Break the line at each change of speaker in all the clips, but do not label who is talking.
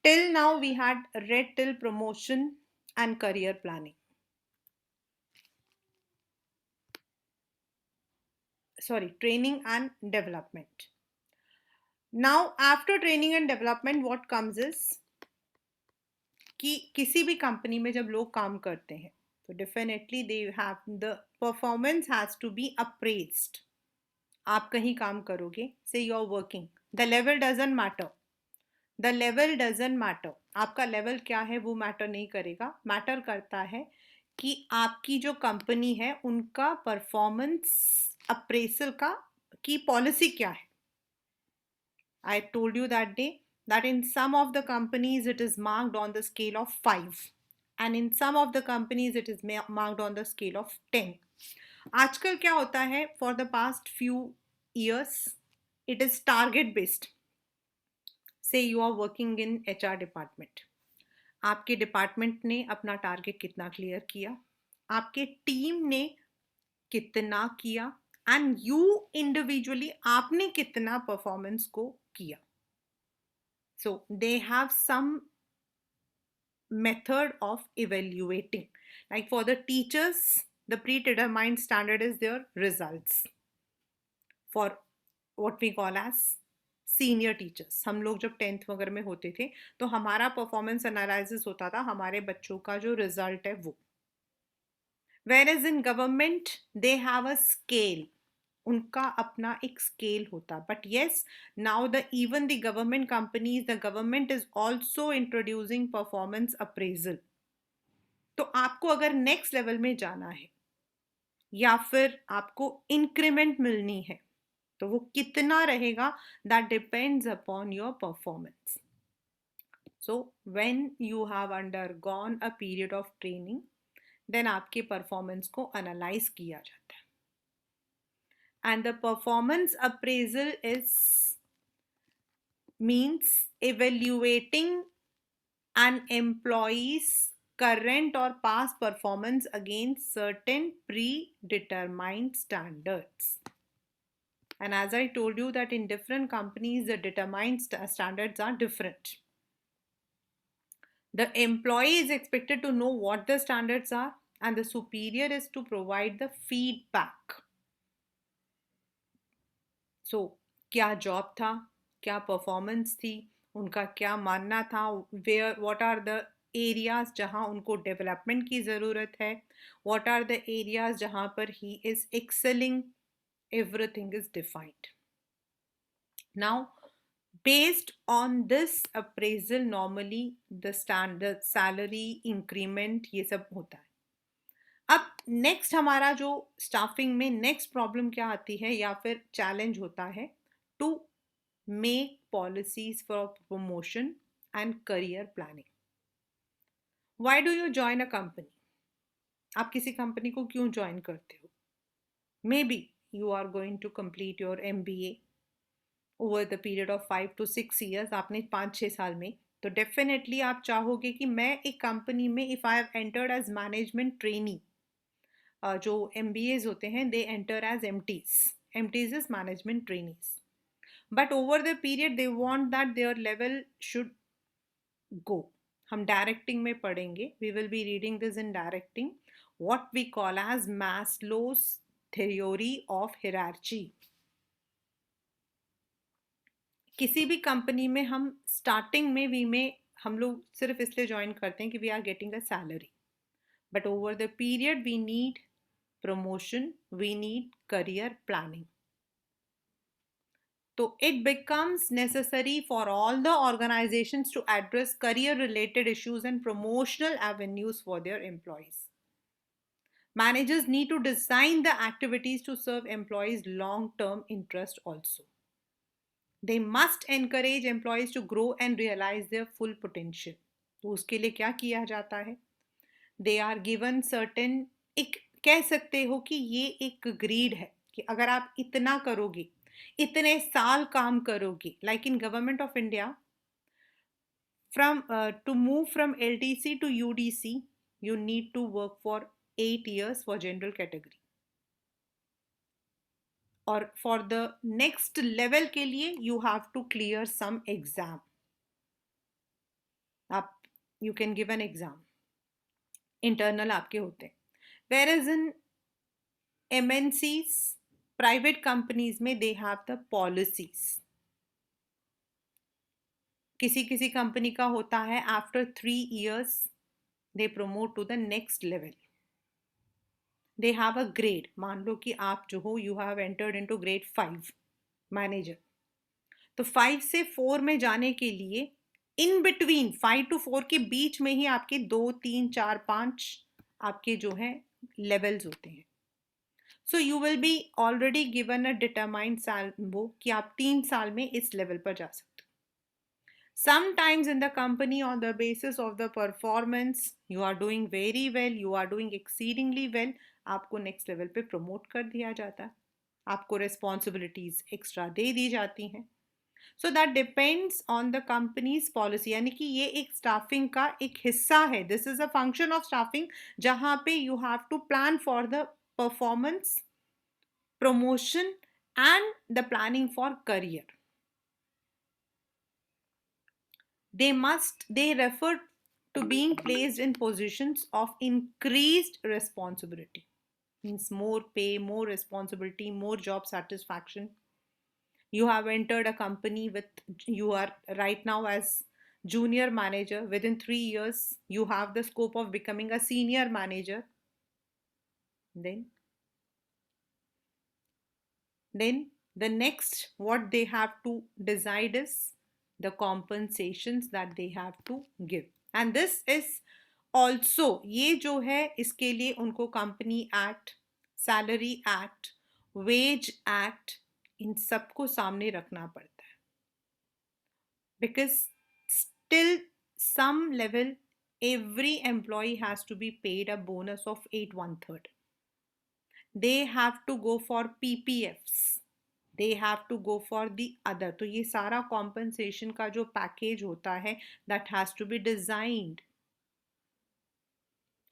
Till now, we had read till promotion and career planning. Sorry, training and development. Now, after training and development, what comes is कि किसी भी company में जब लोग काम करते हैं तो definitely they have the performance has to be appraised. आप कहीं काम करोगे, say you are working, the level doesn't matter. The level doesn't matter. आपका लेवल क्या है वो मैटर नहीं करेगा. मैटर करता है कि आपकी जो कंपनी है उनका परफॉर्मेंस अप्रेजल का की पॉलिसी क्या है. I told you that day that in some of the companies it is marked on the scale of 5 and in some of the companies it is marked on the scale of 10. आजकल क्या होता है, for the past few years it is target based. Say you are working in HR department. आपके department ने अपना target कितना clear किया, आपके टीम ने कितना किया, एंड यू इंडिविजुअली आपने कितना परफॉर्मेंस को किया. So they have some method of evaluating. Like for the teachers, the predetermined standard is their results. For what we call as senior teachers, हम लोग जब 10th वगैरह में होते थे तो हमारा परफॉर्मेंस एनालिसिस होता था हमारे बच्चों का जो रिजल्ट है वो. Where is in government they have a scale, उनका अपना एक स्केल होता. But yes, now the even the government companies, the government is also introducing performance appraisal. तो आपको अगर नेक्स्ट लेवल में जाना है या फिर आपको इंक्रीमेंट मिलनी है तो वो कितना रहेगा, that depends upon your performance. So when you have undergone a period of training then आपके परफॉर्मेंस को एनालाइज किया जाता है. And the performance appraisal is means evaluating an employee's current or past performance against certain predetermined standards. And as I told you that in different companies the determined standards are different. The employee is expected to know what the standards are and the superior is to provide the feedback. सो क्या job था, क्या performance थी, उनका क्या मानना था, where what are the areas जहाँ उनको डेवलपमेंट की ज़रूरत है, व्हाट आर द एरियाज जहाँ पर he is excelling, everything is defined. Now based on this appraisal normally the standard salary increment ये सब होता है. अब नेक्स्ट हमारा जो स्टाफिंग में नेक्स्ट प्रॉब्लम क्या आती है या फिर चैलेंज होता है, to make policies for promotion and career planning. Why do you join a company? आप किसी कंपनी को क्यों ज्वाइन करते हो? Maybe you are going to complete your MBA over the period of 5 to 6 years. आपने 5-6 साल में, तो डेफिनेटली आप चाहोगे कि मैं एक कंपनी में if I have entered as management trainee, जो MBAs होते हैं they enter as MTs is management trainees. But over the period they want that their level should go. हम डायरेक्टिंग में पढ़ेंगे, we will be reading this in directing, what we call as Maslow's theory of hierarchy. किसी भी company में हम starting में हम लोग सिर्फ इसलिए ज्वाइन करते हैं कि we are getting a salary. But over the period we need promotion, we need career planning. So it becomes necessary for all the organizations to address career related issues and promotional avenues for their employees. Managers need to design the activities to serve employees' long term interest also. They must encourage employees to grow and realize their full potential. तो उसके लिए क्या किया जाता है? They are given certain, एक कह सकते हो कि ये एक ग्रीड है कि अगर आप इतना करोगे, इतने साल काम करोगे, like in government of India, from to move from LTC to UDC you need to work for 8 years for general category. और फॉर द नेक्स्ट लेवल के लिए you have to clear some exam. आप you can give an exam, internal आपके होते हैं. Where is in MNCs, private companies में they have the policies. किसी किसी कंपनी का होता है after 3 years they promote to the next level. They have a grade. मान लो कि आप जो हो, you have entered into grade 5 manager. तो 5 से 4 में जाने के लिए इन बिटवीन 5 to 4 के बीच में ही आपके 2 3 4 5 आपके जो है लेवल्स होते हैं. So you will B already given a determined साल वो कि आप 3 साल में इस लेवल पर जा सकते हो. Sometimes in the company, on the basis of the performance, you are doing very well, you are doing exceedingly well, आपको next level पे promote कर दिया जाता है, आपको responsibilities extra दे दी जाती हैं. So that depends on the company's policy. यानी कि ये एक staffing का एक हिस्सा है. This is a function of staffing जहाँ पे you have to plan for the performance, promotion and the planning for career. They refer to being placed in positions of increased responsibility. Means more pay, more responsibility, more job satisfaction. You have entered a company you are right now as junior manager. Within 3 years you have the scope of becoming a senior manager. Then the next what they have to decide is the compensations that they have to give. And this is also, ये जो है इसके लिए उनको company act, salary act, wage act, इन सबको सामने रखना पड़ता है. Because still some level every employee has to be paid a bonus of 8/1/3. They have to go for PPFs. They have to go for the other. तो ये सारा compensation का जो पैकेज होता है that has to be designed.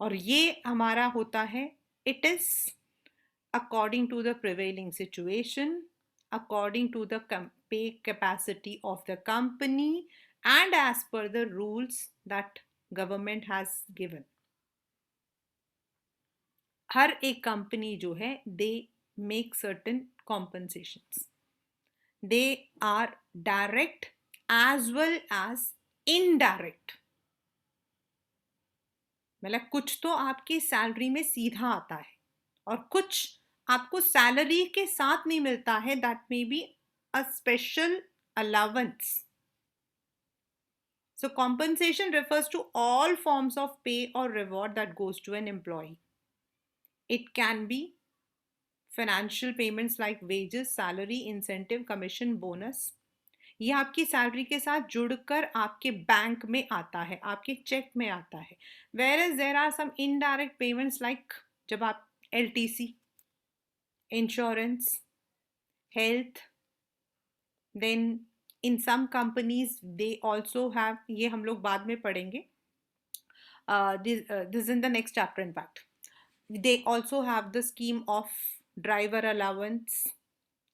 और ये हमारा होता है, it is according to the prevailing situation, according to the pay capacity of the company and as per the rules that government has given. हर एक कंपनी जो है they make certain compensations. They are direct as well as indirect. मतलब कुछ तो आपकी salary में सीधा आता है और कुछ आपको सैलरी के साथ नहीं मिलता है. That may be a special allowance. So compensation refers to all forms of pay or reward that goes to an employee. It can be financial payments like wages, salary, incentive, commission, bonus. ये आपकी salary के साथ जुड़कर आपके bank में आता है, आपके चेक में आता है. Whereas there are some indirect payments like जब आप LTC, insurance, health, then in some companies they also have, ये हम लोग बाद में पढ़ेंगे, this is in the next chapter in fact. They also have the scheme of driver allowance.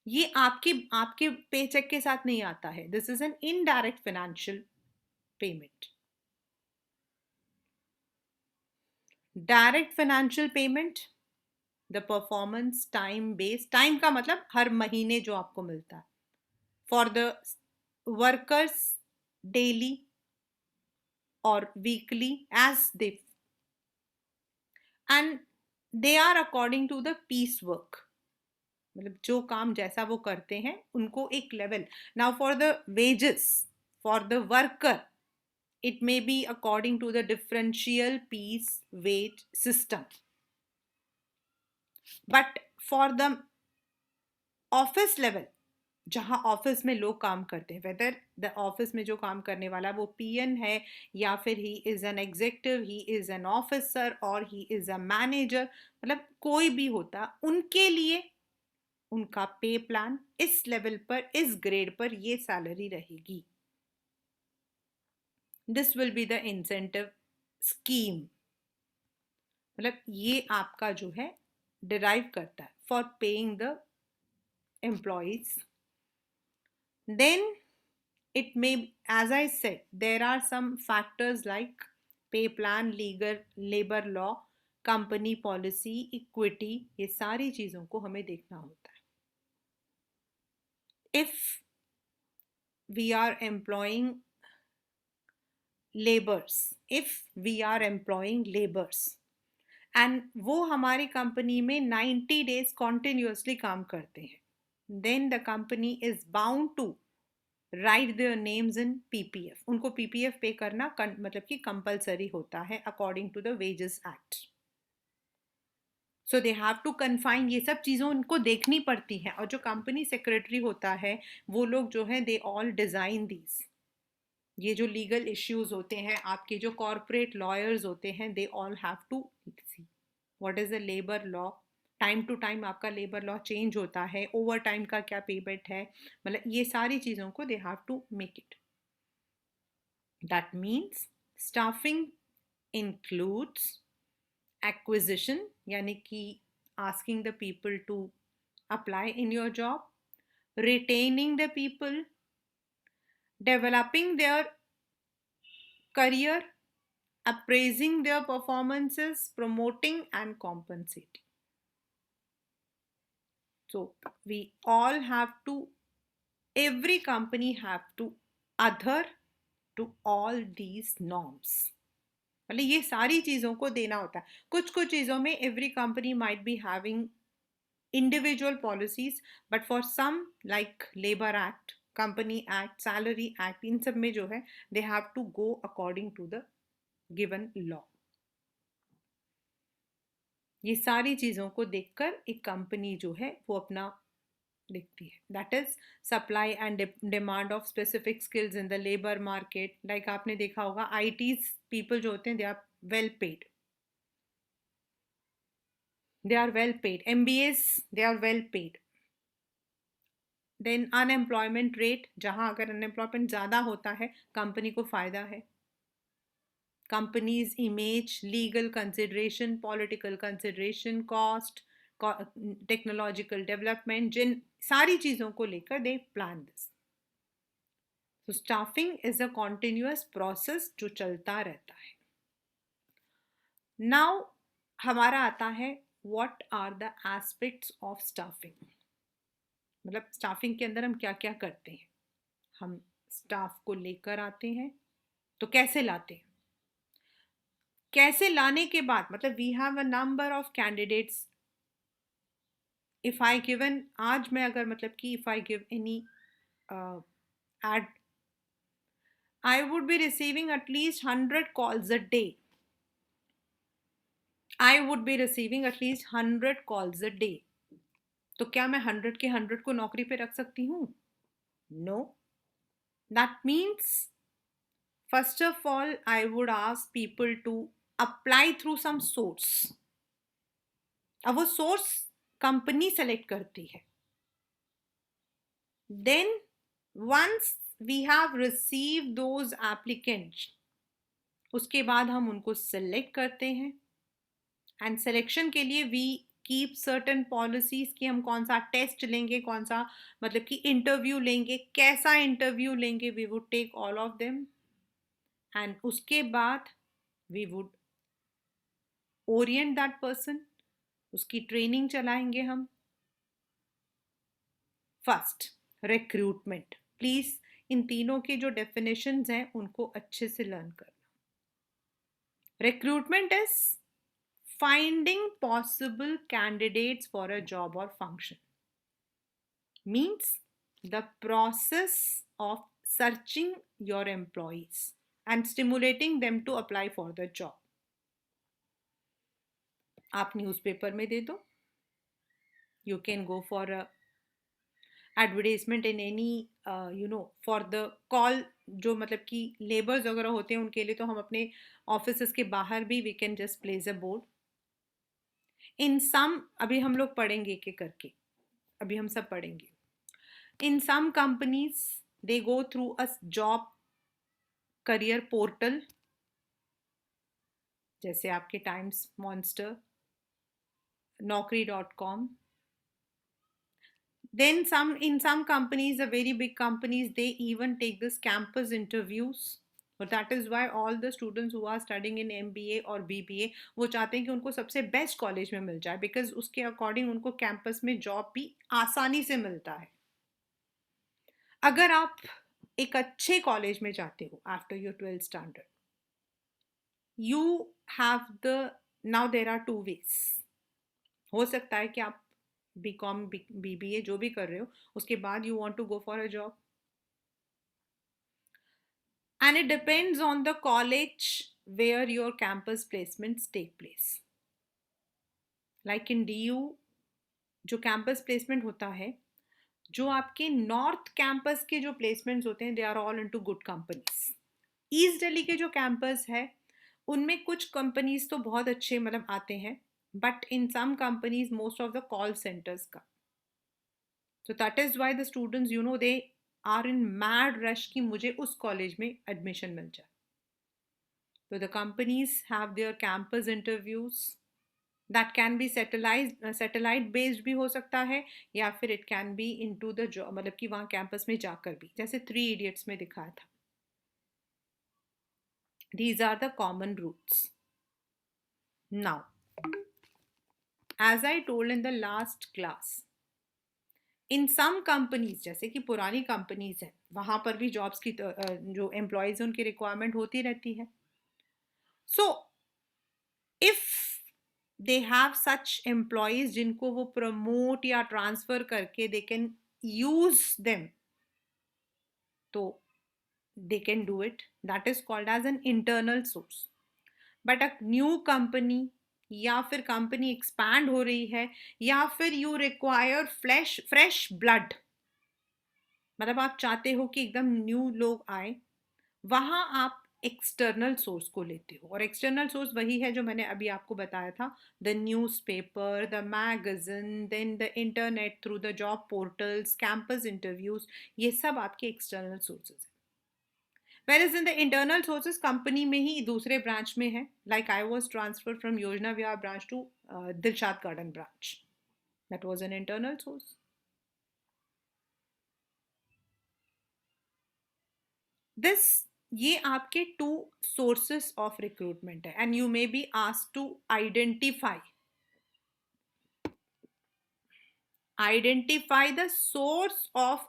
ये आपके पेचेक के साथ नहीं आता है. This is an indirect financial payment. Direct financial payment, the performance time based. Time का मतलब हर महीने जो आपको मिलता है. फॉर द वर्कर्स डेली और weekly as they, and they are according to the piece work. मतलब जो काम जैसा वो करते हैं उनको एक लेवल. Now for the wages for the worker it may be according to the differential piece wage system. But for the office level, जहाँ ऑफिस में लोग काम करते हैं, वेदर द ऑफिस में जो काम करने वाला वो PN है या फिर he is an executive, he is an officer और ही इज अ मैनेजर, मतलब कोई भी होता, उनके लिए उनका पे प्लान इस लेवल पर, इस ग्रेड पर ये सैलरी रहेगी. This will be the incentive scheme. मतलब ये आपका जो है डिराइव करता है for paying the employees. Then it may, as I said, there are some factors like pay plan, legal, labor law, company policy, equity, ये सारी चीज़ों को हमें देखना होता है. If we are employing labours, if we are employing labours and वो हमारी कंपनी में 90 डेज कॉन्टिन्यूसली काम करते हैं, then the company is bound to write their names in PPF. उनको पीपीएफ पे करना मतलब कि कंपलसरी होता है according to the wages act. So they have to confine, ये सब चीज़ों उनको देखनी पड़ती हैं. और जो कंपनी सेक्रेटरी होता है वो लोग जो है दे ऑल डिज़ाइन दीज. ये जो लीगल इश्यूज होते हैं, आपके जो कॉर्पोरेट लॉयर्स होते हैं, they all have to see what is the labour law. Time to time आपका लेबर लॉ चेंज होता है, ओवर टाइम का क्या पेमेंट है, मतलब ये सारी चीज़ों को they have to make it. That means staffing includes acquisition, यानी कि asking the people to apply in your job, retaining the people, developing their career, appraising their performances, promoting and compensating. So we all have to, every company have to adhere to all these norms. मतलब ये सारी चीज़ों को देना होता है. कुछ कुछ चीज़ों में every company might be having individual policies, but for some like labor act, company act, salary act, इन सब में जो है they have to go according to the given law. ये सारी चीज़ों को देखकर एक कंपनी जो है वो अपना देखती है. That is supply and demand of specific skills in the labour market. Like आपने देखा होगा आईटीज पीपल जो होते हैं they are well paid, they are well paid. MBAs, they are well paid. Then unemployment rate, जहाँ अगर unemployment ज़्यादा होता है कंपनी को फ़ायदा है. Companies image, legal consideration, political consideration, cost, technological development, जिन सारी चीज़ों को लेकर दे प्लान दिस. तो staffing is a continuous process जो चलता रहता है. नाउ हमारा आता है what are the aspects of staffing. मतलब स्टाफिंग के अंदर हम क्या क्या करते हैं. हम स्टाफ को लेकर आते हैं, तो कैसे लाते हैं, कैसे लाने के बाद मतलब we have a number of candidates. If I given, आज मैं अगर मतलब कि if I give any ad, I would be receiving at least 100 calls a day. I would be receiving at least 100 calls a day. तो क्या मैं 100 के 100 को नौकरी पे रख सकती हूँ? No. That means first of all I would ask people to apply through some source. अब वो सोर्स कंपनी सेलेक्ट करती है. then once we have received those applicants, उसके बाद हम उनको सेलेक्ट करते हैं. एंड सिलेक्शन के लिए वी कीप सर्टन पॉलिसीज कि हम कौन सा टेस्ट लेंगे, कौन सा मतलब कि इंटरव्यू लेंगे, कैसा इंटरव्यू लेंगे. We would take all of them and उसके बाद we would orient that person, उसकी ट्रेनिंग चलाएंगे हम. First recruitment. प्लीज इन तीनों के जो डेफिनेशंस हैं उनको अच्छे से लर्न करना. Recruitment is finding possible candidates for a job or function. Means the process of searching your employees and stimulating them to apply for the job. आप न्यूज़पेपर में दे दो. You can go for a advertisement in any for the call. जो मतलब कि labours वगैरह होते हैं उनके लिए तो हम अपने ऑफिस के बाहर भी we can just place a board. इन सम, अभी हम लोग पढ़ेंगे एक एक करके, अभी हम सब पढ़ेंगे. In some companies they go through a job career portal, जैसे आपके Times, Monster, naukri.com. Then in some companies, the very big companies, they even take this campus interviews. But that is why all the students who are studying in MBA और BBA वो चाहते हैं कि उनको सबसे best college में मिल जाए, because उसके अकॉर्डिंग उनको कैंपस में जॉब भी आसानी से मिलता है. अगर आप एक अच्छे कॉलेज में जाते हो after your 12th standard, you have the, now there are two ways. हो सकता है कि आप BCom BBA जो भी कर रहे हो, उसके बाद you want to go for a job, and it depends on the college where your campus placements take place. Like in DU, जो कैंपस प्लेसमेंट होता है, जो आपके नॉर्थ कैंपस के जो प्लेसमेंट्स होते हैं, they are all into good companies. East Delhi के जो कैंपस है, उनमें कुछ कंपनीज तो बहुत अच्छे मतलब आते हैं, but in some companies most of the call centres का. So that is why the students you know they are in mad rush कि मुझे उस कॉलेज में एडमिशन मिल जाए. So the companies have their campus interviews that can be satellite based भी हो सकता है, या फिर it can be into the job, मतलब कि वहाँ कैंपस में जाकर भी, जैसे 3 Idiots में दिखाया था. These are the common routes. Now, as I told in the last class, in some companies, जैसे कि पुरानी कंपनीज हैं, वहाँ पर भी जॉब्स की जो एम्प्लॉयज़ हैं उनकी रिक्वायरमेंट होती रहती है. So if they have such employees जिनको वो प्रमोट या ट्रांसफर करके दे कैन यूज देम, तो they can do it. That is called as an internal source. But a new company, या फिर कंपनी एक्सपैंड हो रही है, या फिर यू रिक्वायर फ्रेश ब्लड, मतलब आप चाहते हो कि एकदम न्यू लोग आए, वहां आप एक्सटर्नल सोर्स को लेते हो. और एक्सटर्नल सोर्स वही है जो मैंने अभी आपको बताया था, the newspaper, the magazine, then the internet through the job portals, campus interviews, ये सब आपके एक्सटर्नल सोर्सेज हैं. Whereas in the internal sources, company में ही दूसरे ब्रांच में है, like I was transfer from Yojana Vihar branch to Dilshad Garden branch. That was an internal source. This, ये आपके 2 सोर्सेस ऑफ रिक्रूटमेंट है, and you may be asked to identify the source of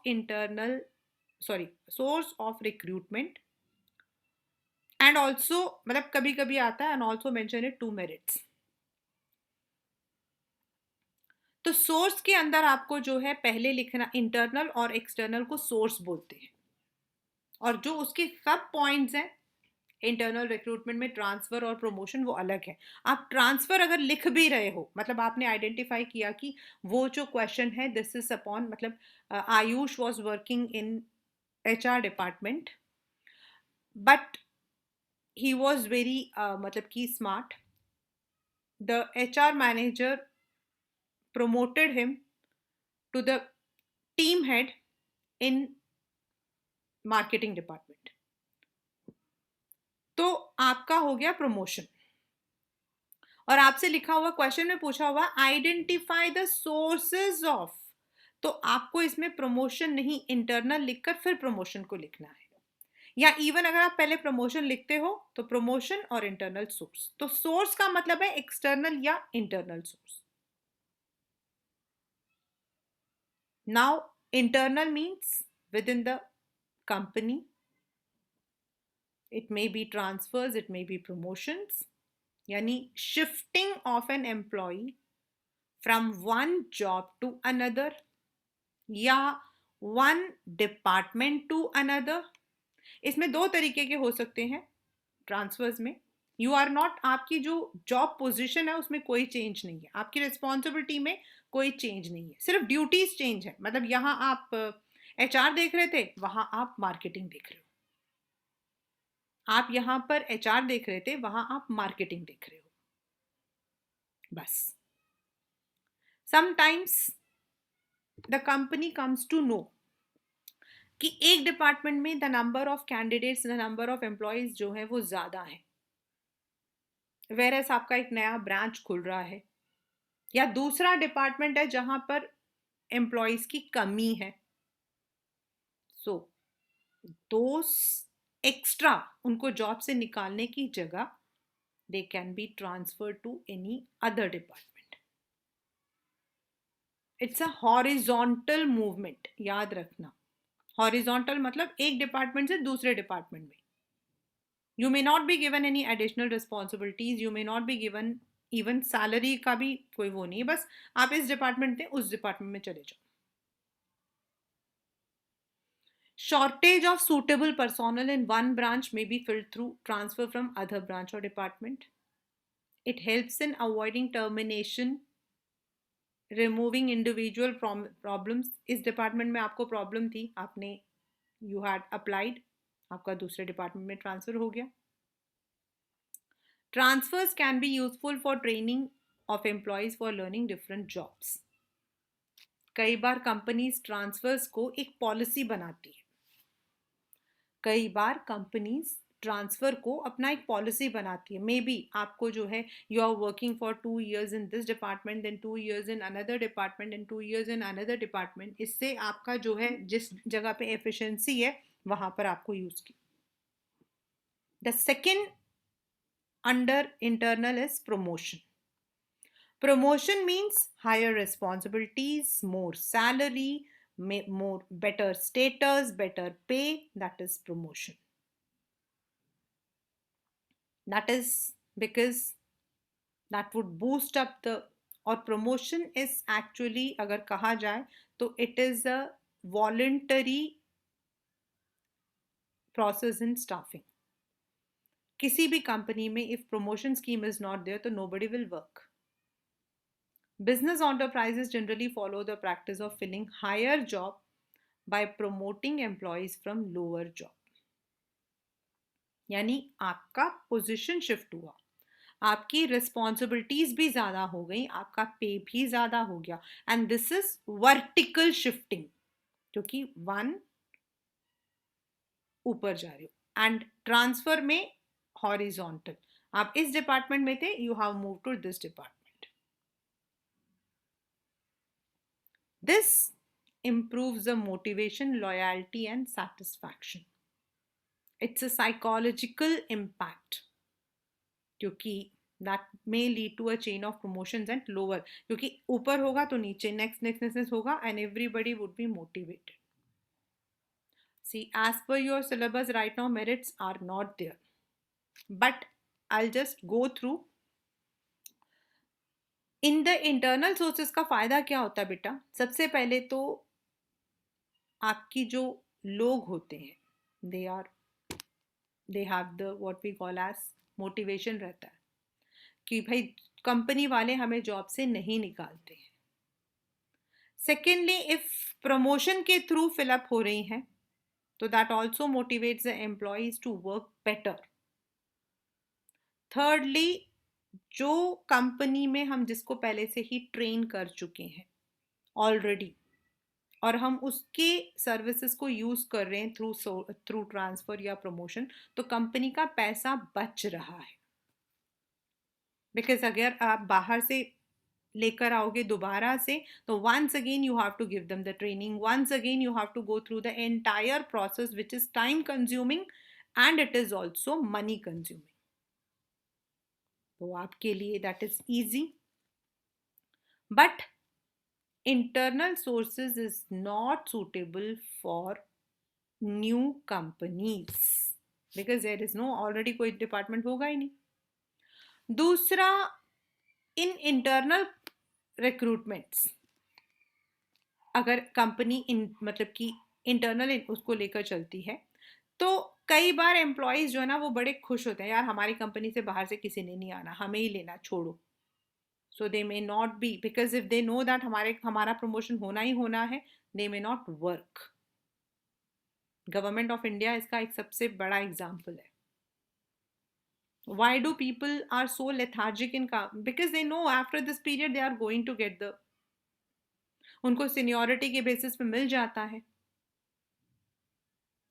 source of recruitment, and also मतलब कभी कभी आता है, and also mention it 2 merits. तो source के अंदर आपको जो है पहले लिखना, इंटरनल और एक्सटर्नल को सोर्स बोलते हैं, और जो उसके सब पॉइंट्स हैं इंटरनल रिक्रूटमेंट में, ट्रांसफर और प्रमोशन, वो अलग है. आप ट्रांसफर अगर लिख भी रहे हो, मतलब आपने आइडेंटिफाई किया कि वो जो क्वेश्चन है, दिस इज अपॉन, मतलब Ayush was working in HR department, but he was very मतलब कि smart. The HR manager promoted him to the team head in marketing department. तो आपका हो गया प्रमोशन. और आपसे लिखा हुआ क्वेश्चन में पूछा हुआ आइडेंटिफाई द सोर्सेज ऑफ, तो आपको इसमें प्रमोशन नहीं, इंटरनल लिखकर फिर प्रमोशन को लिखना है. या इवन अगर आप पहले प्रमोशन लिखते हो तो प्रमोशन और इंटरनल सोर्स. तो सोर्स का मतलब है एक्सटर्नल या internal source. Now internal means with in the company. It may be transfers, it may be promotions. Yani shifting of an employee from one job to another, या one department to another. इसमें 2 तरीके के हो सकते हैं transverse में. You are not, आपकी जो जॉब पोजीशन है उसमें कोई चेंज नहीं है, आपकी रिस्पॉन्सिबिलिटी में कोई चेंज नहीं है, सिर्फ ड्यूटीज चेंज है. मतलब यहाँ आप HR देख रहे थे, वहां आप मार्केटिंग देख रहे हो. आप यहां पर HR देख रहे थे, वहां आप मार्केटिंग देख रहे हो, बस. Sometimes the company comes to know कि एक डिपार्टमेंट में the number of candidates, the number of employees जो है वो ज्यादा है, वेरएस आपका एक नया ब्रांच खुल रहा है, या दूसरा डिपार्टमेंट है जहां पर एम्प्लॉयज की कमी है, सो दोस एक्स्ट्रा उनको जॉब से निकालने की जगह they can be transfer to any other department. It's a horizontal movement, याद रखना. हॉरिजॉन्टल मतलब एक डिपार्टमेंट से दूसरे डिपार्टमेंट में. You may not be given any additional responsibilities, you may not be given even salary का भी कोई वो नहीं, बस आप इस डिपार्टमेंट से उस डिपार्टमेंट में चले जाओ. Shortage of suitable personnel in one branch may be filled through transfer from other branch or department. It helps in avoiding termination, removing individual problems. इस डिपार्टमेंट में आपको प्रॉब्लम थी, आपने यू हैड अप्लाइड, आपका दूसरे डिपार्टमेंट में transfer हो गया. Transfers can be useful for training of employees for learning different jobs. कई बार कंपनीज ट्रांसफर्स को एक पॉलिसी बनाती है. कई बार कंपनीज ट्रांसफर को अपना एक पॉलिसी बनाती है. मे बी आपको जो है, you are working for 2 years in this department, then 2 years in another department, and 2 years in another department. इससे आपका जो है, जिस जगह पे एफिशिएंसी है वहां पर आपको यूज की. The second under internal is promotion. Promotion means higher responsibilities, more salary, more better status, better pay. That is promotion. That is because that would boost up the, or promotion is actually, अगर कहा जाए तो it is a voluntary process in staffing. किसी भी company में if promotion scheme is not there तो nobody will work. Business enterprises generally follow the practice of filling higher job by promoting employees from lower job. यानी आपका position shift हुआ, आपकी responsibilities भी ज्यादा हो गई, आपका पे भी ज्यादा हो गया. And this is vertical shifting, क्योंकि वन ऊपर जा रहे हो. एंड ट्रांसफर में हॉरिजॉन्टल, आप इस डिपार्टमेंट में थे, you have move to this department. This improves the motivation, loyalty, and satisfaction. It's a psychological impact, क्योंकि that may lead to a chain of promotions and lower, क्योंकि ऊपर होगा तो नीचे next होगा and everybody would be motivated. See, as per your syllabus right now, merits are not there, but I'll just go through. In the internal sources का फायदा क्या होता है बेटा? सबसे पहले तो आपकी जो लोग होते हैं, they have the what we call as motivation रहता है कि भाई कंपनी वाले हमें जॉब से नहीं निकालते हैं. सेकेंडली, इफ प्रमोशन के थ्रू फिलअप हो रही हैं तो that also motivates the employees to work better. Thirdly, जो कंपनी में हम जिसको पहले से ही ट्रेन कर चुके हैं ऑलरेडी, और हम उसके सर्विसेज को यूज कर रहे हैं थ्रू ट्रांसफर या प्रमोशन, तो कंपनी का पैसा बच रहा है. बिकॉज अगर आप बाहर से लेकर आओगे दोबारा से, तो once again you have to give them the training, once again you have to go through the entire process which is time consuming and it is also money consuming. तो आपके लिए that is easy. But internal sources is not suitable for new companies because there is no already कोई department होगा ही नहीं. दूसरा, in internal recruitments अगर company मतलब कि इंटरनल उसको लेकर चलती है, तो कई बार एम्प्लॉयज जो है ना वो बड़े खुश होते हैं, यार हमारी कंपनी से बाहर से किसी ने नहीं आना, हमें ही लेना, छोड़ो. So they may not be, because if they know that हमारा promotion होना ही होना है, they may not work. Government of India इसका एक सबसे बड़ा एग्जाम्पल है. Why do people are so lethargic in because they know after this period they are going to get the, उनको seniority के basis पे मिल जाता है.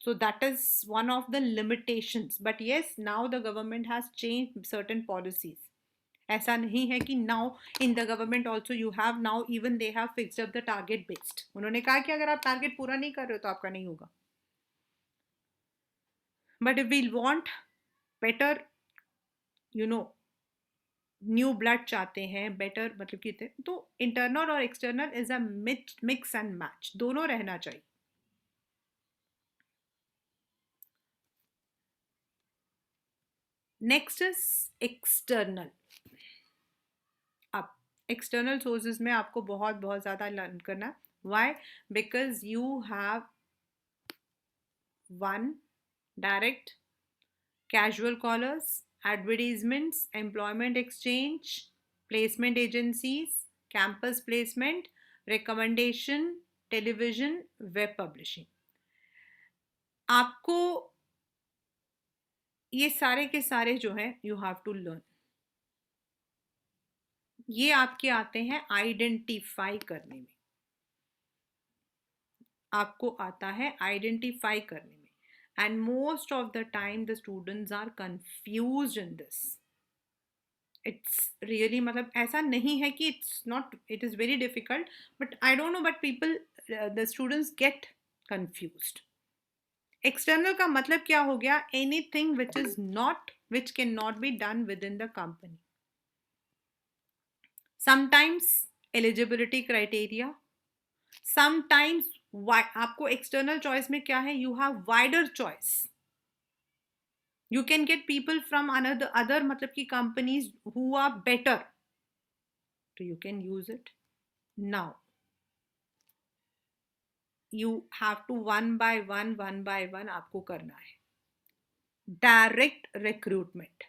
So that is one of the limitations. But yes, now the government has changed certain policies. ऐसा नहीं है कि now in the government also you have now even they have fixed up the target based. उन्होंने कहा कि अगर आप target पूरा नहीं कर रहे हो तो आपका नहीं होगा. But if we want better, you know, new blood चाहते हैं, बेटर मतलब कि, तो इंटरनल और external is a mix and match, दोनों रहना चाहिए. Next is external. अब एक्सटर्नल सोर्सेज में आपको बहुत बहुत ज़्यादा लर्न करना है. Why? Because you have one, direct, casual callers, advertisements, employment exchange, placement agencies, campus placement, recommendation, television, web publishing. आपको ये सारे के सारे जो है यू हैव टू लर्न. ये आपके आते हैं आइडेंटिफाई करने में. आपको आता है आइडेंटिफाई करने में. And most of the time the students are confused in this. It's really, मतलब ऐसा नहीं है कि it's not, it is very difficult, but I don't know, but people, the students get confused. External का मतलब क्या हो गया? Anything which is not, which can not be done within the company. Sometimes eligibility criteria, sometimes आपको external choice में क्या है, you have wider choice. You can get people from other मतलब की companies who are better, so you can use it. Now you have to one by one आपको करना है. Direct recruitment.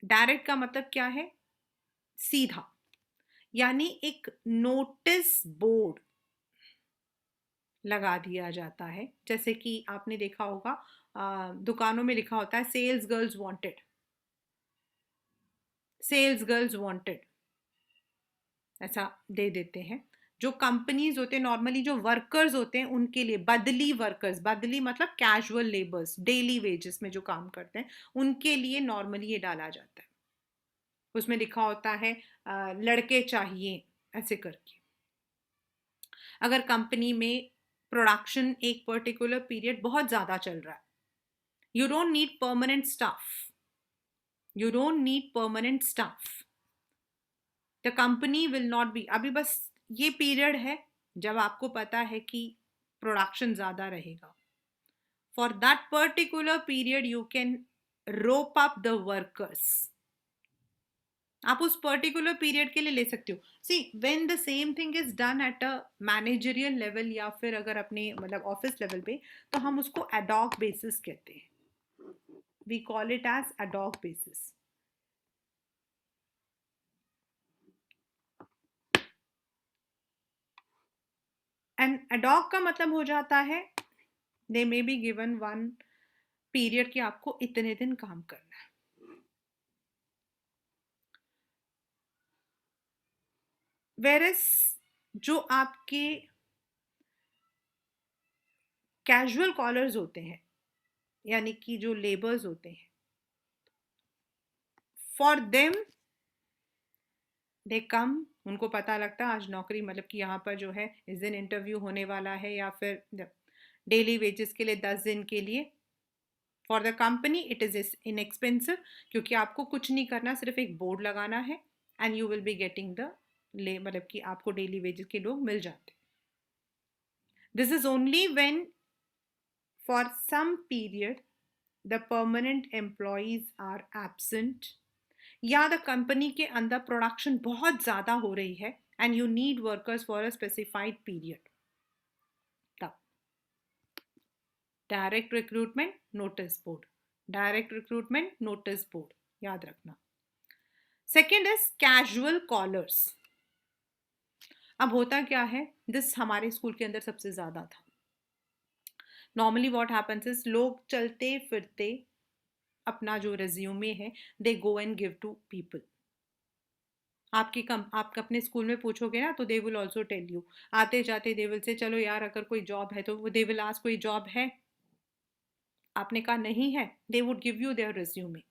Direct का मतलब क्या है? सीधा. यानी एक नोटिस बोर्ड लगा दिया जाता है. जैसे कि आपने देखा होगा दुकानों में लिखा होता है sales girls wanted, sales girls wanted, ऐसा दे देते हैं. जो कंपनीज होते हैं नॉर्मली, जो वर्कर्स होते हैं उनके लिए, बदली वर्कर्स, बदली मतलब कैजुअल लेबर्स, डेली वेजेस में जो काम करते हैं, उनके लिए नॉर्मली ये डाला जाता है. उसमें लिखा होता है लड़के चाहिए, ऐसे करके. अगर कंपनी में प्रोडक्शन एक पर्टिकुलर पीरियड बहुत ज़्यादा चल रहा है, you don't need permanent staff, you don't need permanent staff. The company will not be, अभी बस ये पीरियड है जब आपको पता है कि प्रोडक्शन ज़्यादा रहेगा. For that particular period you can rope up the workers. आप उस पर्टिकुलर पीरियड के लिए ले सकते हो. See when the same thing is done at a managerial level या फिर अगर अपने मतलब ऑफिस लेवल पे, तो हम उसको एडॉक बेसिस कहते हैं. We call it as ad hoc basis. And ad hoc का मतलब हो जाता है they may be given one period कि आपको इतने दिन काम करना है. वेरस जो आपके कैजुअल कॉलर्स होते हैं, यानी कि जो लेबर्स होते हैं, फॉर देम दे कम, उनको पता लगता है आज नौकरी मतलब कि यहाँ पर जो है इस दिन इंटरव्यू होने वाला है, या फिर डेली वेजेस के लिए 10 दिन के लिए. For the company it is inexpensive, क्योंकि आपको कुछ नहीं करना, सिर्फ एक बोर्ड लगाना है and you will be getting the मतलब कि आपको डेली वेजेस के लोग मिल जाते. This is only when for some period the permanent employees are absent, या द कंपनी के अंदर प्रोडक्शन बहुत ज़्यादा हो रही है and you need workers for a specified period. तब direct recruitment, notice board, direct recruitment, notice board, याद रखना. Second is casual callers. अब होता क्या है, दिस हमारे स्कूल के अंदर सबसे ज़्यादा था. नॉर्मली व्हाट हैपेंस इज, लोग चलते फिरते अपना जो रेज्यूमे है they go and give to people. आप अपने स्कूल में पूछोगे ना तो they will also tell you, आते जाते दे विल से चलो यार अगर कोई जॉब है, तो दे विल आस्क कोई जॉब है, आपने कहा नहीं है, they would give you their resume.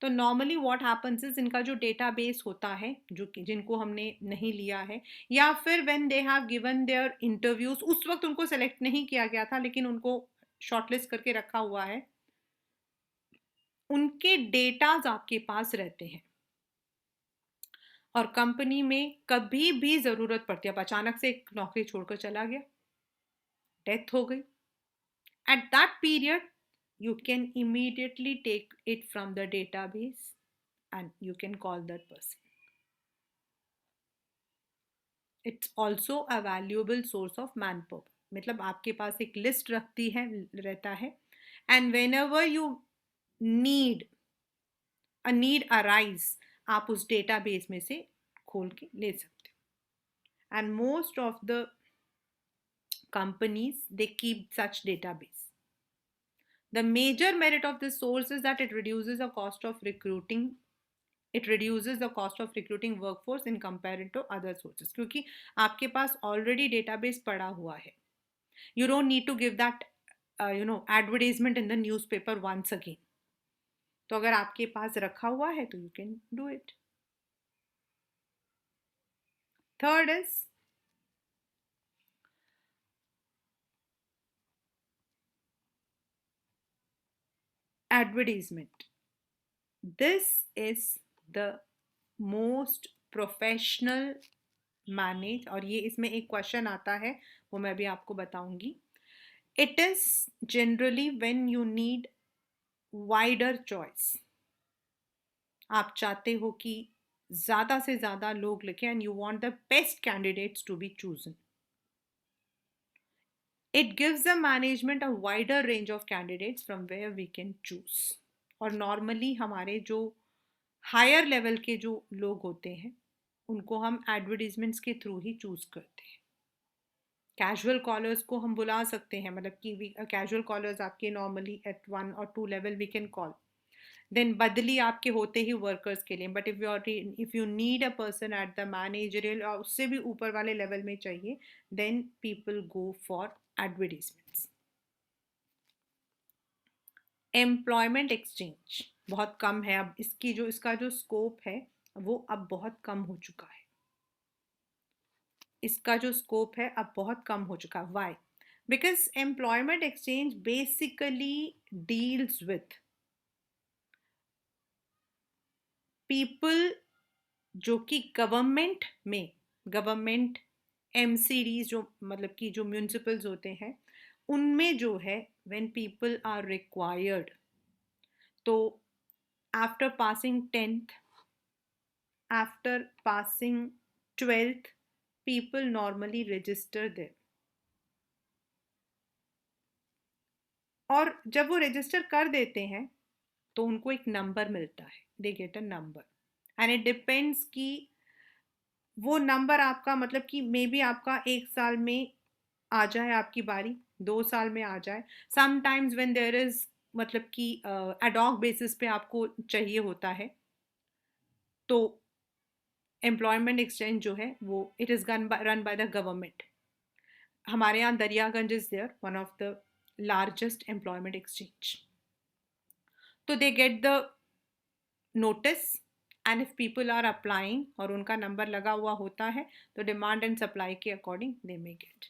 तो नॉर्मली व्हाट हैपेंस इज इनका जो डेटाबेस होता है जो कि जिनको हमने नहीं लिया है, या फिर when they have given their interviews, उस वक्त उनको सेलेक्ट नहीं किया गया था लेकिन उनको शॉर्टलिस्ट करके रखा हुआ है, उनके डेटाज आपके पास रहते हैं। और कंपनी में कभी भी ज़रूरत पड़ती है, अब अचानक से एक नौकरी छोड़कर चला गया, डेथ हो गई, at that period you can immediately take it from the database and you can call that person. It's also a valuable source of manpower. मतलब आपके पास एक लिस्ट रखती है रहता है, and whenever you need a need arise, आप उस database में से खोल के ले सकते हो. And most of the companies they keep such database. The major merit of this source is that it reduces the cost of recruiting. It reduces the cost of recruiting workforce in comparison to other sources. क्योंकि आपके पास already database पड़ा हुआ है. You don't need to give that advertisement in the newspaper once again. तो अगर आपके पास रखा हुआ है तो you can do it. Third is advertisement. This is the most professional manage, और ये इसमें एक क्वेश्चन आता है वो मैं भी आपको बताऊंगी. It is generally when you need wider choice. आप चाहते हो कि ज़्यादा से ज़्यादा लोग लिखें and you want the best candidates to be chosen. It gives the management a wider range of candidates from where we can choose. और नॉर्मली हमारे जो हायर लेवल के जो लोग होते हैं उनको हम एडवर्टीजमेंट्स के थ्रू ही चूज करते हैं. कैजुअल कॉलर्स को हम बुला सकते हैं, मतलब कि कैजुअल कॉलर्स आपके नॉर्मली एट 1 और 2 level we can call. Then बदली आपके होते ही वर्कर्स के लिए, but if you need a person at the managerial और उससे भी ऊपर वाले लेवल में चाहिए, then people go for advertisements. Employment exchange बहुत कम है अब, इसका जो स्कोप है वो अब बहुत कम हो चुका है. इसका जो स्कोप है अब बहुत कम हो चुका है. Why? Because employment exchange basically deals with people जो कि गवर्नमेंट एमसीडीज जो मतलब कि जो म्यूनिसिपल्स होते हैं उनमें जो है व्हेन पीपल आर रिक्वायर्ड, तो after passing 10th, after passing 12th, people normally register there. और जब वो रजिस्टर कर देते हैं तो उनको एक नंबर मिलता है, they get a number, and it depends कि वो नंबर आपका मतलब कि मे बी आपका 1 साल में आ जाए आपकी बारी, 2 साल में आ जाए, समटाइम्स व्हेन देयर इज मतलब कि एडॉक बेसिस पे आपको चाहिए होता है. तो एम्प्लॉयमेंट एक्सचेंज जो है वो it is run by the government. हमारे यहाँ Daryaganj is there one of the largest employment exchange. तो they get the notice and if people are applying और उनका नंबर लगा हुआ होता है तो डिमांड एंड सप्लाई के according they may get.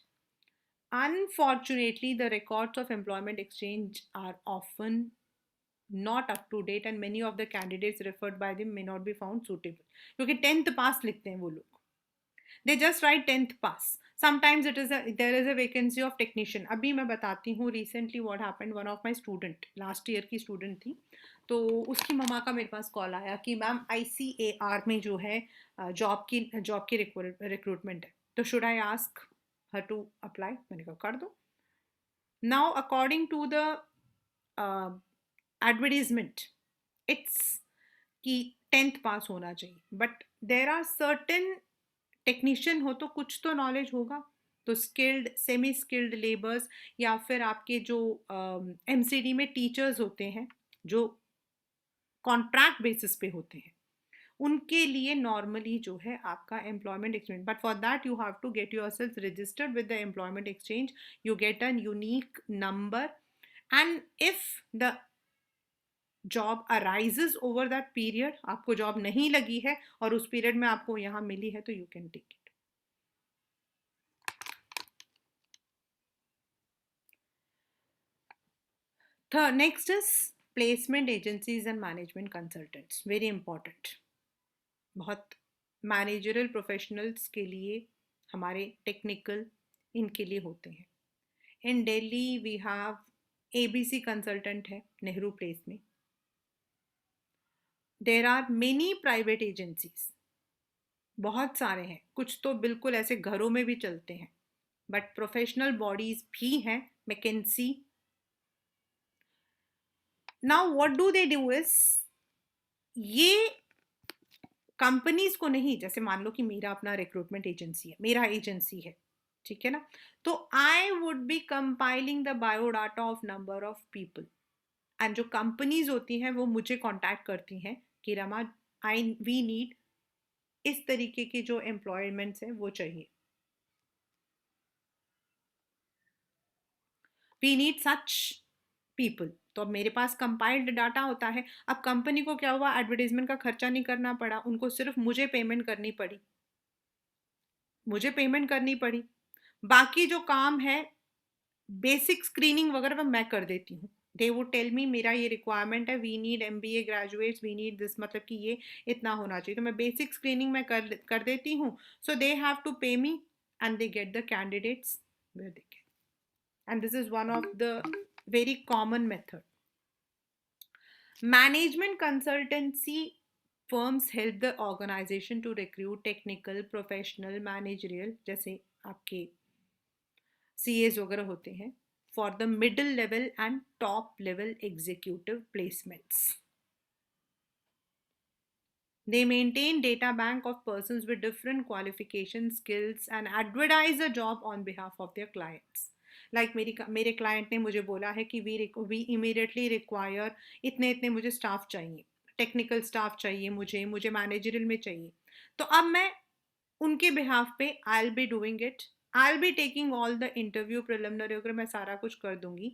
Unfortunately, the records of employment exchange are often not up to date and many of the candidates referred by them may not be found suitable. क्योंकि 10th पास लिखते हैं वो लोग, they just write 10th pass. Sometimes there is a vacancy of technician. अभी मैं बताती हूँ recently what happened. One of my student last year की student थी, तो उसकी मम्मा का मेरे पास कॉल आया कि मैम ICAR में जो है जॉब की रिक्रूटमेंट है, तो should I ask her to apply. मैंने कहा कर दो. Now according to the advertisement it's कि 10th पास होना चाहिए, but there are certain technician हो तो कुछ तो नॉलेज होगा. तो स्किल्ड सेमी स्किल्ड लेबर्स या फिर आपके जो एमसीडी में टीचर्स होते हैं जो कॉन्ट्रैक्ट बेसिस पे होते हैं, उनके लिए नॉर्मली जो है आपका employment exchange, but for that you have to get yourself registered with the employment exchange. You get a unique number, and if the job arises over that period, आपको job नहीं लगी है और उस पीरियड में आपको यहाँ मिली है, तो you can take it. Third, next is placement agencies and management consultants. Very important. बहुत मैनेजरल प्रोफेशनल्स के लिए, हमारे टेक्निकल, इनके लिए होते हैं. In Delhi we have ABC consultant है नेहरू प्लेस में. There are many private agencies, बहुत सारे हैं, कुछ तो बिल्कुल ऐसे घरों में भी चलते हैं, बट प्रोफेशनल बॉडीज भी हैं. McKinsey. Now what do they do is, ये कंपनीज को नहीं, जैसे मान लो कि मेरा अपना रिक्रूटमेंट एजेंसी है, मेरा एजेंसी है, ठीक है ना, तो I would B compiling the biodata of number of people, and जो कंपनीज होती हैं वो मुझे कांटेक्ट करती हैं कि रमा, आई वी नीड इस तरीके के जो एम्प्लॉयमेंट्स हैं वो चाहिए, वी नीड सच पीपल. तो अब मेरे पास कंपाइल्ड डाटा होता है. अब कंपनी को क्या हुआ, एडवर्टाइजमेंट का खर्चा नहीं करना पड़ा, उनको सिर्फ मुझे पेमेंट करनी पड़ी, बाकी जो काम है बेसिक स्क्रीनिंग वगैरह मैं कर देती हूँ. दे वुड टेल मी मेरा ये रिक्वायरमेंट है, we need MBA graduates, we need this, मतलब कि ये इतना होना चाहिए, तो मैं बेसिक स्क्रीनिंग में कर देती हूँ. सो they have to pay me and they get the candidates where they get. And this is one of the very common method. Management consultancy firms help the organization to recruit technical, professional, managerial, जैसे आपके CAs वगैरह होते हैं, for the middle level and top level executive placements. They maintain data bank of persons with different qualifications, skills and advertise a job on behalf of their clients. Like मेरे client ने मुझे बोला है कि we immediately require इतने इतने मुझे staff चाहिए, टेक्निकल स्टाफ चाहिए, मुझे मैनेजरियल में चाहिए, तो अब मैं उनके बिहाफ पे I will be doing it, I will be taking all the interview preliminary वगैरह मैं सारा कुछ कर दूंगी.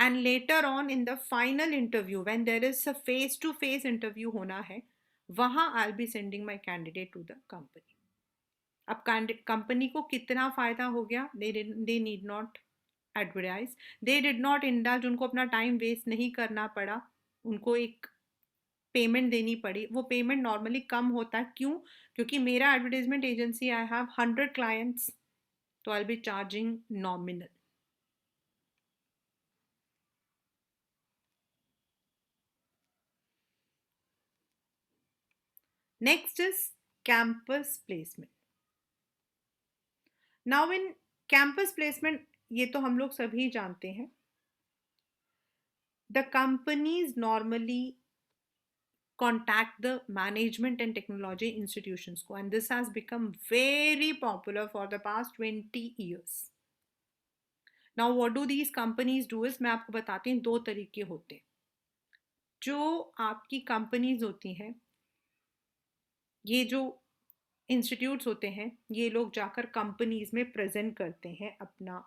And later on in the final interview when there is a face to face interview होना है, वहां I will be sending my candidate to the company. अब कंपनी को कितना फायदा हो गया, they need not advertise, they did not indulge, उनको अपना टाइम वेस्ट नहीं करना पड़ा, उनको एक पेमेंट देनी पड़ी. वो पेमेंट नॉर्मली कम होता है, क्यों, क्योंकि मेरा advertisement agency, I have 100 clients, तो I will be charging nominal. Next is campus placement. Now in campus placement, ये तो हम लोग सभी जानते हैं, the companies normally contact the management and technology institutions ko, and this has become very popular for the past 20 years. Now what do these companies do is, मैं आपको बताती हूँ, दो तरीके होते हैं. जो आपकी कंपनीज होती हैं, ये जो इंस्टीट्यूट्स होते हैं, ये लोग जाकर कंपनीज में प्रेजेंट करते हैं अपना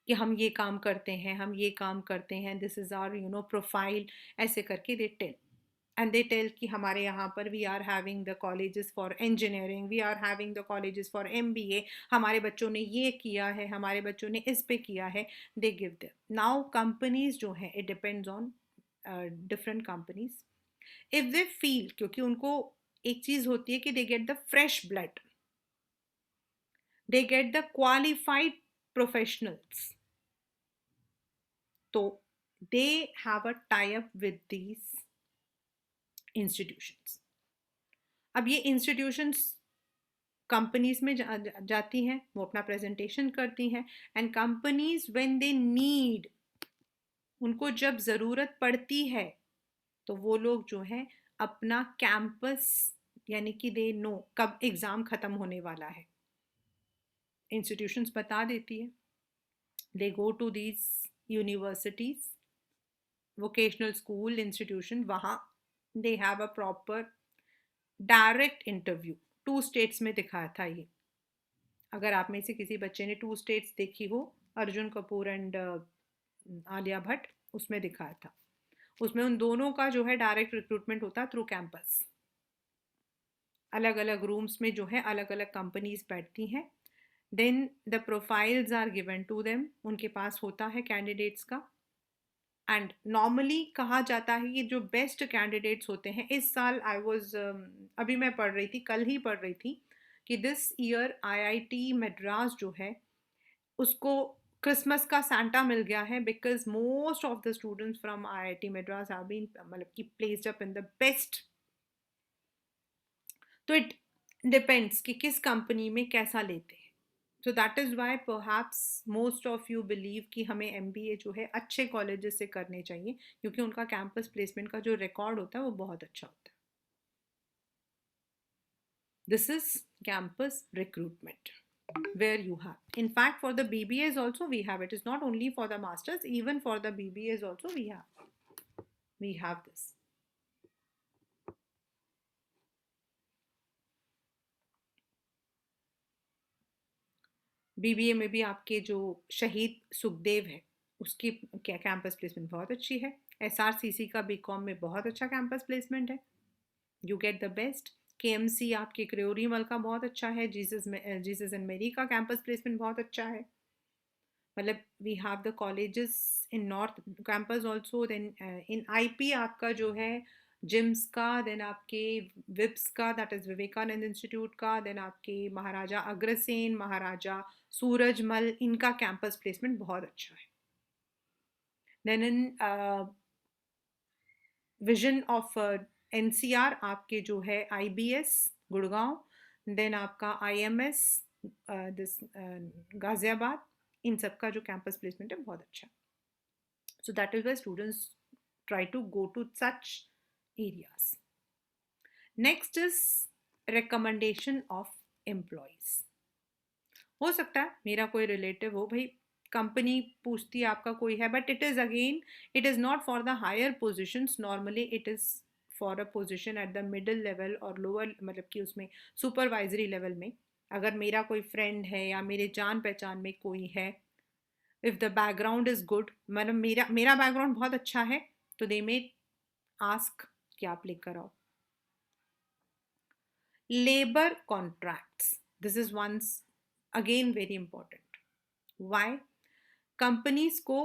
कि हम ये काम करते हैं, हम ये काम करते हैं, दिस इज आवर प्रोफाइल, ऐसे करके they tell. And they tell कि हमारे यहाँ पर we are having the colleges for engineering, we are having the colleges for MBA, हमारे बच्चों ने ये किया है, हमारे बच्चों ने इस पे किया है, they give them. Now companies जो हैं, it depends on different companies. If they feel, क्योंकि उनको एक चीज़ होती है कि they get the fresh blood, they get the qualified professionals, तो they have a tie-up with these institutions. अब ये institutions कंपनीज में जाती हैं, वो अपना प्रेजेंटेशन करती हैं, and companies when they need, उनको जब ज़रूरत पड़ती है, तो वो लोग जो हैं अपना कैंपस, यानी कि दे नो कब एग्ज़ाम ख़त्म होने वाला है, इंस्टीट्यूशंस बता देती है, they go to these universities, vocational school institution, वहाँ they have a proper direct interview. 2 states में दिखाया था ये, अगर आप में से किसी बच्चे ने 2 स्टेट्स देखी हो, अर्जुन कपूर एंड आलिया भट्ट, उसमें दिखाया था. उसमें उन दोनों का जो है डायरेक्ट रिक्रूटमेंट होता है थ्रू कैंपस। अलग अलग रूम्स में जो है अलग अलग कंपनीज बैठती हैं। Then the profiles are given to them, उनके पास होता है कैंडिडेट्स का। एंड नॉर्मली कहा जाता है कि जो बेस्ट कैंडिडेट्स होते हैं, इस साल आई वॉज अभी मैं पढ़ रही थी, कल ही पढ़ रही थी कि दिस ईयर आईआईटी मद्रास जो है उसको क्रिसमस का सांता मिल गया है, because most of the students from IIT Madras have been मतलब कि placed up in the best. तो इट डिपेंड्स कि किस कंपनी में कैसा लेते हैं। So that is why perhaps most of you believe कि हमें एमबीए जो है अच्छे कॉलेजेस से करने चाहिए, क्योंकि उनका कैंपस प्लेसमेंट का जो रिकॉर्ड होता है वो बहुत अच्छा होता है। This is campus recruitment where you have, in fact for the BBAs also we have, it is not only for the masters, even for the BBAs also we have this. BBA में भी आपके जो शहीद सुखदेव है उसकी क्या campus placement बहुत अच्छी है। एसआरसीसी का बीकॉम में बहुत अच्छा कैंपस प्लेसमेंट है, you get the best. KMC आपके क्रियोरीमल का बहुत अच्छा है। जीसस एंड मेरी का कैंपस प्लेसमेंट बहुत अच्छा है। मतलब we have the colleges in north campus also. Then in IP आपका जो है जिम्स का, देन आपके विप्स का, दैट इज विवेकानंद इंस्टीट्यूट का, देन आपके महाराजा अग्रसेन, महाराजा सूरजमल, इनका कैंपस प्लेसमेंट बहुत अच्छा है। Then in vision of NCR आपके जो है आईबीएस गुड़गांव, देन आपका आईएमएस दिस गाजियाबाद, इन सब का जो कैंपस प्लेसमेंट है बहुत अच्छा। So that is why students try to go to such areas. Next is recommendation of employees. हो सकता है मेरा कोई रिलेटिव हो, भाई कंपनी पूछती है आपका कोई है, but it is again it is not for the higher positions, normally it is for a position at the middle level और लोअर, मतलब कि उसमें सुपरवाइजरी लेवल में। अगर मेरा कोई फ्रेंड है या मेरे जान पहचान में कोई है, if the background is good, मतलब मेरा बैकग्राउंड बहुत अच्छा है, तो दे मे आस्क कि आप लेकर आओ। Labour contracts, this is once again very important. Why? Companies को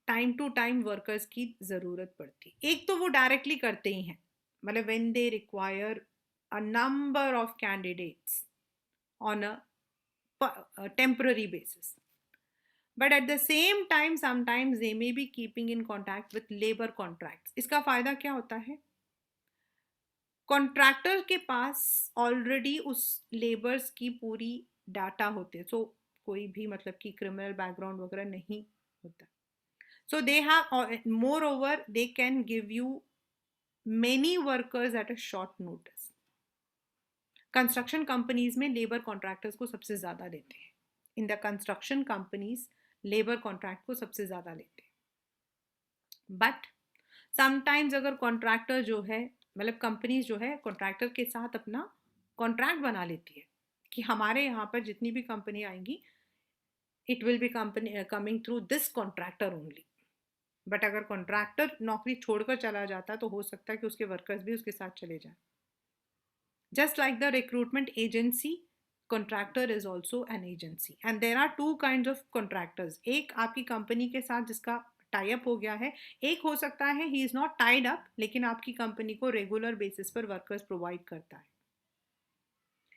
टाइम टू टाइम वर्कर्स की ज़रूरत पड़ती। एक तो वो डायरेक्टली करते ही हैं, मतलब when they require a number of candidates on a temporary basis, but at the same time sometimes they may B keeping in contact with labour contracts. इसका फ़ायदा क्या होता है? कॉन्ट्रैक्टर के पास ऑलरेडी उस लेबर्स की पूरी डाटा होते हैं, सो कोई भी मतलब कि क्रिमिनल बैकग्राउंड वगैरह नहीं होता। So they have more over they can give you many workers at a short notice. Construction companies में लेबर कॉन्ट्रैक्टर्स को सबसे ज़्यादा लेते हैं। In the construction companies labour contract को सबसे ज़्यादा लेते हैं। बट समटाइम्स अगर कॉन्ट्रैक्टर जो है, मतलब कंपनीज जो है कॉन्ट्रैक्टर के साथ अपना कॉन्ट्रैक्ट बना लेती है कि हमारे यहाँ पर जितनी भी कंपनी आएंगी it will be company coming through this contractor only. But अगर कॉन्ट्रैक्टर नौकरी छोड़कर चला जाता तो हो सकता है कि उसके वर्कर्स भी उसके साथ चले जाएं। Just like the recruitment agency, contractor is also an agency, and there are two kind of contractors. एक आपकी कंपनी के साथ जिसका टाई अप हो गया है, एक हो सकता है he is not tied up, लेकिन आपकी कंपनी को रेगुलर बेसिस पर वर्कर्स प्रोवाइड करता है।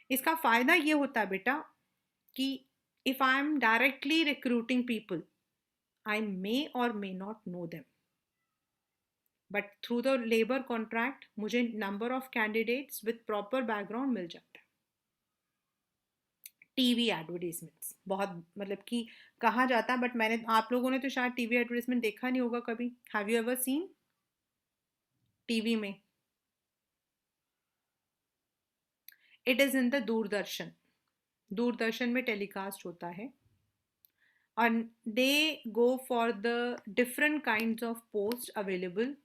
इसका फायदा ये होता है बेटा कि if I am directly recruiting people, I may or may not know them, but through the labour contract मुझे number of candidates with proper background मिल जाता है। टीवी एडवर्टीजमेंट्स बहुत मतलब कि कहा जाता है, बट मैंने, आप लोगों ने तो शायद टीवी एडवर्टीजमेंट देखा नहीं होगा कभी। Have you ever seen TV में? It is in the Doordarshan, Doordarshan में टेलीकास्ट होता है, और they go for the different kind of post available.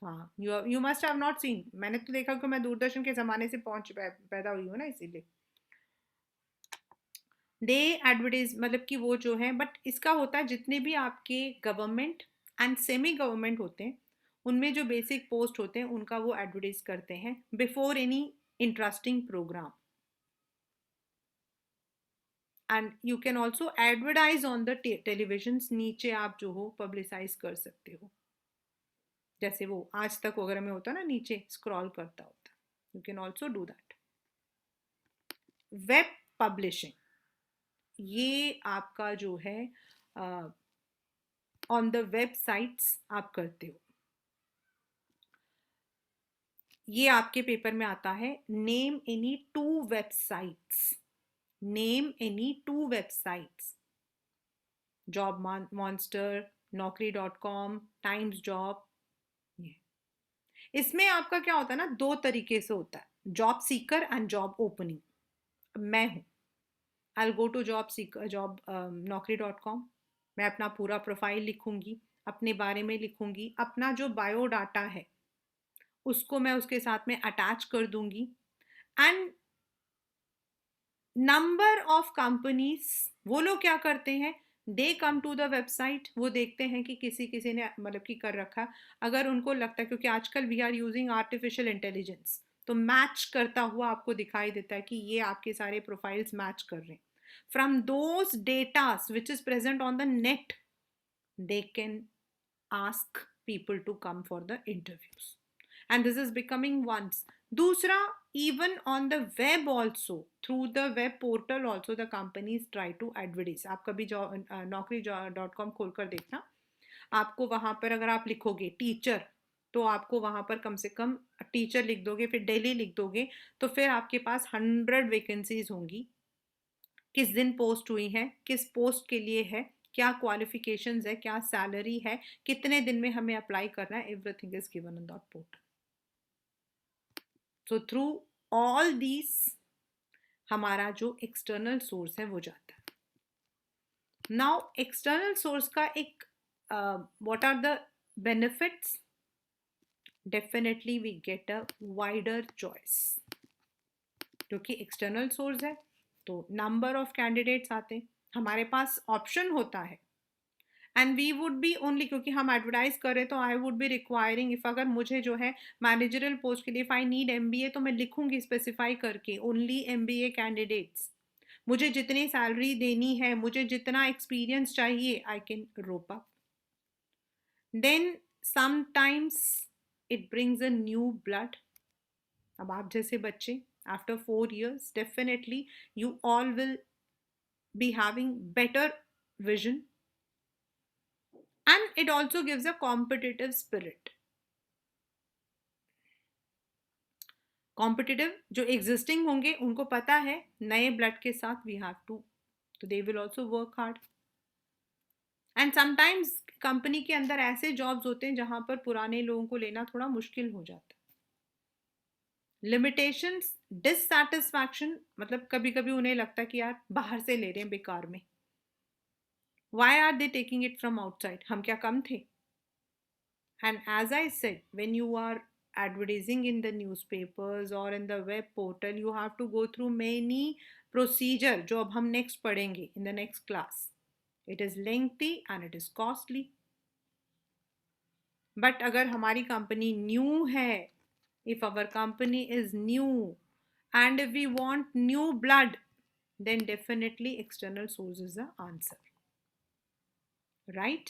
हाँ, you must have not seen. मैंने तो देखा कि मैं दूरदर्शन के ज़माने से पैदा हुई हूँ ना, इसीलिए। दे एडवर्टाइज मतलब कि वो जो है, बट इसका होता है जितने भी आपके गवर्नमेंट एंड सेमी गवर्नमेंट होते हैं उनमें जो बेसिक पोस्ट होते हैं उनका वो एडवर्टाइज करते हैं before any interesting programme. And you can also advertise on the television. नीचे आप जो हो पब्लिसाइज कर सकते हो, जैसे वो आज तक वगैरह में होता ना, नीचे स्क्रॉल करता होता. You can also do that. Web publishing, ये आपका जो है ऑन द वेबसाइट्स आप करते हो. ये आपके पेपर में आता है. Name any 2 websites. Name any 2 websites. Job monster, naukri.com, times job. इसमें आपका क्या होता है ना, 2 तरीके से होता है. Job seeker and job opening. मैं हूँ, I go to job seeker, job naukri.com. मैं अपना पूरा प्रोफाइल लिखूंगी, अपने बारे में लिखूंगी, अपना जो बायोडाटा है उसको मैं उसके साथ में अटैच कर दूंगी. एंड नंबर ऑफ कंपनीज, वो लोग क्या करते हैं, दे कम टू द वेबसाइट. वो देखते हैं कि किसी किसी ने मतलब कि कर रखा. अगर उनको लगता है, क्योंकि आजकल we are using artificial intelligence, तो मैच करता हुआ आपको दिखाई देता है कि ये आपके सारे प्रोफाइल्स मैच कर रहे हैं. From those datas which is present on the net, they can ask people to come for the interviews. And this is becoming once. दूसरा, even on the web also, through the web portal also the companies try to advertise. आप कभी naukri.com खोल कर देखना, आपको वहां पर अगर आप लिखोगे टीचर, तो आपको वहां पर कम से कम टीचर लिख दोगे, फिर दिल्ली लिख दोगे, तो फिर आपके पास 100 वैकेंसीज होंगी. किस दिन पोस्ट हुई है, किस पोस्ट के लिए है, क्या क्वालिफिकेशंस है, क्या सैलरी है, कितने दिन में हमें अप्लाई करना है, everything is given on that portal. So through all these हमारा जो एक्सटर्नल सोर्स है वो जाता है. नाउ एक्सटर्नल सोर्स का एक what are the benefits. Definitely we get a wider choice, क्योंकि एक्सटर्नल सोर्स है तो नंबर ऑफ कैंडिडेट्स आते हैं, हमारे पास ऑप्शन होता है. And we would be only, क्योंकि हम एडवर्टाइज करें तो I would be requiring, if अगर मुझे जो है मैनेजरल पोस्ट के लिए इफ आई नीड एमबीए, तो मैं लिखूंगी स्पेसिफाई करके ओनली एमबीए कैंडिडेट्स. मुझे जितनी सैलरी देनी है, मुझे जितना एक्सपीरियंस चाहिए, I can rope up. Then sometimes it brings a new blood. अब आप जैसे बच्चे after 4 years definitely you all will be having better vision, and it also gives a competitive spirit. Competitive जो एग्जिस्टिंग होंगे उनको पता है नए ब्लड के साथ वी हैव टू, तो they will also work hard. And sometimes company के अंदर ऐसे जॉब्स होते हैं जहां पर पुराने लोगों को लेना थोड़ा मुश्किल हो जाता है. लिमिटेशंस, डिससैटिस्फैक्शन, मतलब कभी कभी उन्हें लगता है कि यार बाहर से ले रहे हैं बेकार में. Why are they taking it from outside? हम क्या कम थे? And as I said, when you are advertising in the newspapers or in the web portal, you have to go through many procedure जो अब हम next पढ़ेंगे in the next class. It is lengthy and it is costly. But अगर हमारी company new है, if our company is new and if we want new blood, then definitely external source is the answer. Right?